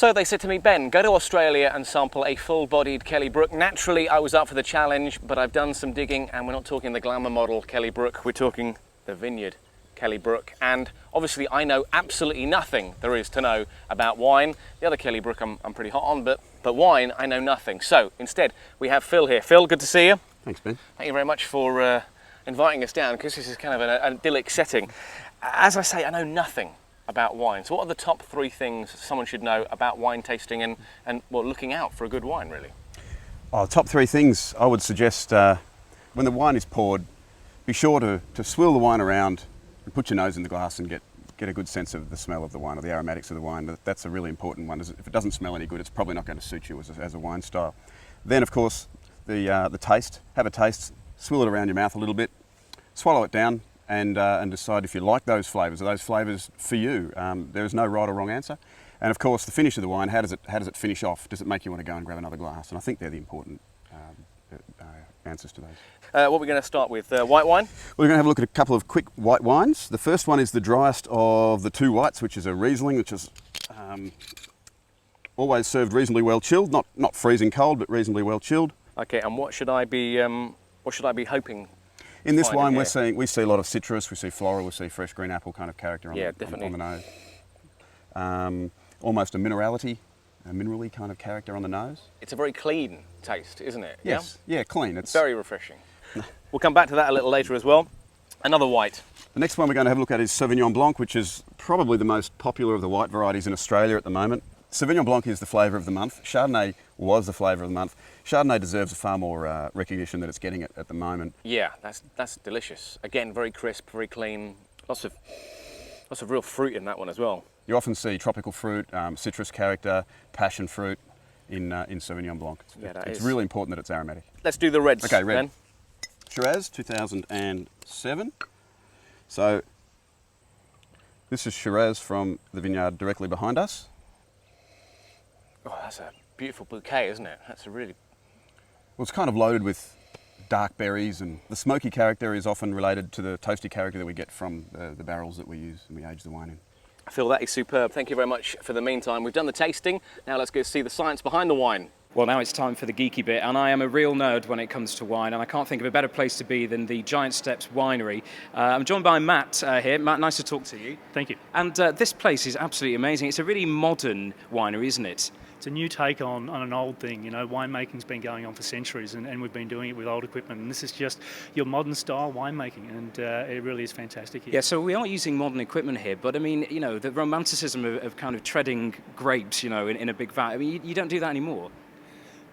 So they said to me, Ben, go to Australia and sample a full-bodied Kelly Brook. Naturally, I was up for the challenge, but I've done some digging, and we're not talking the glamour model Kelly Brook, we're talking the vineyard Kelly Brook. And obviously I know absolutely nothing there is to know about wine. The other Kelly Brook I'm pretty hot on, but wine, I know nothing. So instead, we have Phil here. Phil, good to see you. Thanks, Ben. Thank you very much for inviting us down, because this is kind of an idyllic setting. As I say, I know nothing about wine. So what are the top 3 things someone should know about wine tasting and well, looking out for a good wine, really? Oh, top 3 things I would suggest when the wine is poured, be sure to swill the wine around and put your nose in the glass and get a good sense of the smell of the wine or the aromatics of the wine. That's a really important one. If it doesn't smell any good, it's probably not going to suit you as a wine style. Then, of course, the taste. Have a taste, swill it around your mouth a little bit, swallow it down, and decide if you like those flavours. Are those flavours for you? There is no right or wrong answer. And of course, the finish of the wine. How does it finish off? Does it make you want to go and grab another glass? And I think they're the important answers to those. What are we going to start with? White wine? We're going to have a look at a couple of quick white wines. The first one is the driest of the 2 whites, which is a Riesling, which is always served reasonably well chilled, not freezing cold, but reasonably well chilled. Okay, and what should I be hoping? In this wine, we see a lot of citrus, we see floral, we see fresh green apple kind of character on the nose. Almost a minerally kind of character on the nose. It's a very clean taste, isn't it? Yes, yeah, clean. It's very refreshing. We'll come back to that a little later as well. Another white. The next one we're going to have a look at is Sauvignon Blanc, which is probably the most popular of the white varieties in Australia at the moment. Sauvignon Blanc is the flavour of the month. Chardonnay was the flavour of the month. Chardonnay deserves a far more recognition than it's getting at the moment. Yeah, that's delicious. Again, very crisp, very clean. Lots of real fruit in that one as well. You often see tropical fruit, citrus character, passion fruit in Sauvignon Blanc. It's really important that it's aromatic. Let's do the reds. Okay, red. Then. Shiraz, 2007. So this is Shiraz from the vineyard directly behind us. Oh, that's a beautiful bouquet, isn't it? That's a really... Well, it's kind of loaded with dark berries, and the smoky character is often related to the toasty character that we get from the barrels that we use and we age the wine in. Phil, that is superb. Thank you very much for the meantime. We've done the tasting. Now let's go see the science behind the wine. Well, now it's time for the geeky bit, and I am a real nerd when it comes to wine, and I can't think of a better place to be than the Giant Steps Winery. I'm joined by Matt here. Matt, nice to talk to you. Thank you. And this place is absolutely amazing. It's a really modern winery, isn't it? It's a new take on an old thing. You know, winemaking's been going on for centuries, and we've been doing it with old equipment, and this is just your modern style winemaking, and it really is fantastic here. Yeah, so we are using modern equipment here, but I mean, you know, the romanticism of kind of treading grapes, you know, in a big vat, I mean, you don't do that anymore.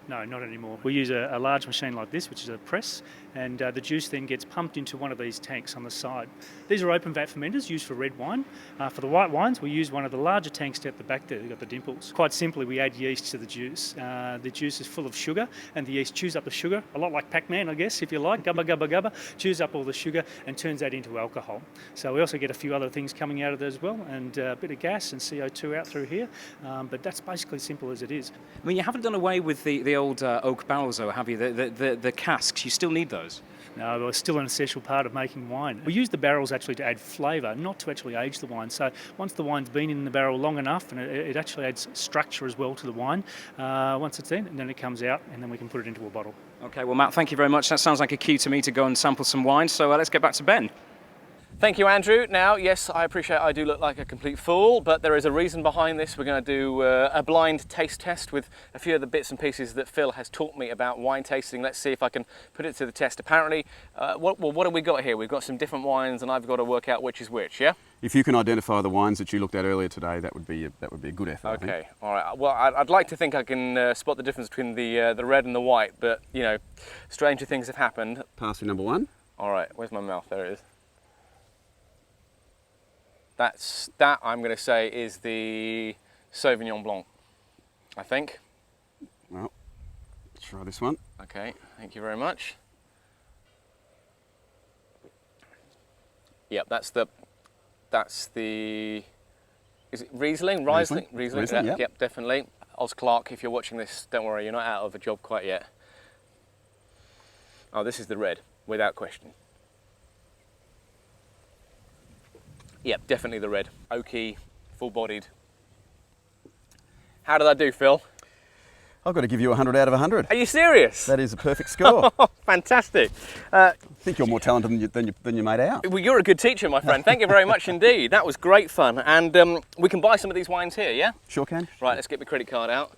No, not anymore. We use a large machine like this, which is a press, and the juice then gets pumped into one of these tanks on the side. These are open vat fermenters used for red wine. For the white wines, we use one of the larger tanks at the back there. They've got the dimples. Quite simply, we add yeast to the juice. The juice is full of sugar, and the yeast chews up the sugar, a lot like Pac-Man, I guess, if you like, gubba, gubba, gubba, chews up all the sugar and turns that into alcohol. So we also get a few other things coming out of it as well, and a bit of gas and CO2 out through here, but that's basically simple as it is. I mean, you haven't done away with the old oak barrels, though, have you? The casks, you still need those? No, it's still an essential part of making wine. We use the barrels actually to add flavour, not to actually age the wine. So once the wine's been in the barrel long enough, and it actually adds structure as well to the wine, once it's in, and then it comes out, and then we can put it into a bottle. Okay, well, Matt, thank you very much. That sounds like a cue to me to go and sample some wine. So let's get back to Ben. Thank you, Andrew. Now, yes, I appreciate I do look like a complete fool, but there is a reason behind this. We're going to do a blind taste test with a few of the bits and pieces that Phil has taught me about wine tasting. Let's see if I can put it to the test. Apparently, what have we got here? We've got some different wines, and I've got to work out which is which, yeah? If you can identify the wines that you looked at earlier today, that would be a good effort. Okay, all right. Well, I'd like to think I can spot the difference between the red and the white, but, you know, stranger things have happened. Pass your number one. All right, where's my mouth? There it is. That I'm going to say is the Sauvignon Blanc, I think. Well, let's try this one. Okay, thank you very much. Yep, that's the. Is it Riesling? Riesling, yeah. Yep, definitely. Oz Clark, if you're watching this, don't worry, you're not out of a job quite yet. Oh, this is the red, without question. Yep, definitely the red. Oaky, full-bodied. How did I do, Phil? I've got to give you 100 out of 100. Are you serious? That is a perfect score. Fantastic. I think you're more talented than you made out. Well, you're a good teacher, my friend. Thank you very much indeed. That was great fun. And we can buy some of these wines here, yeah? Sure can. Right, let's get my credit card out.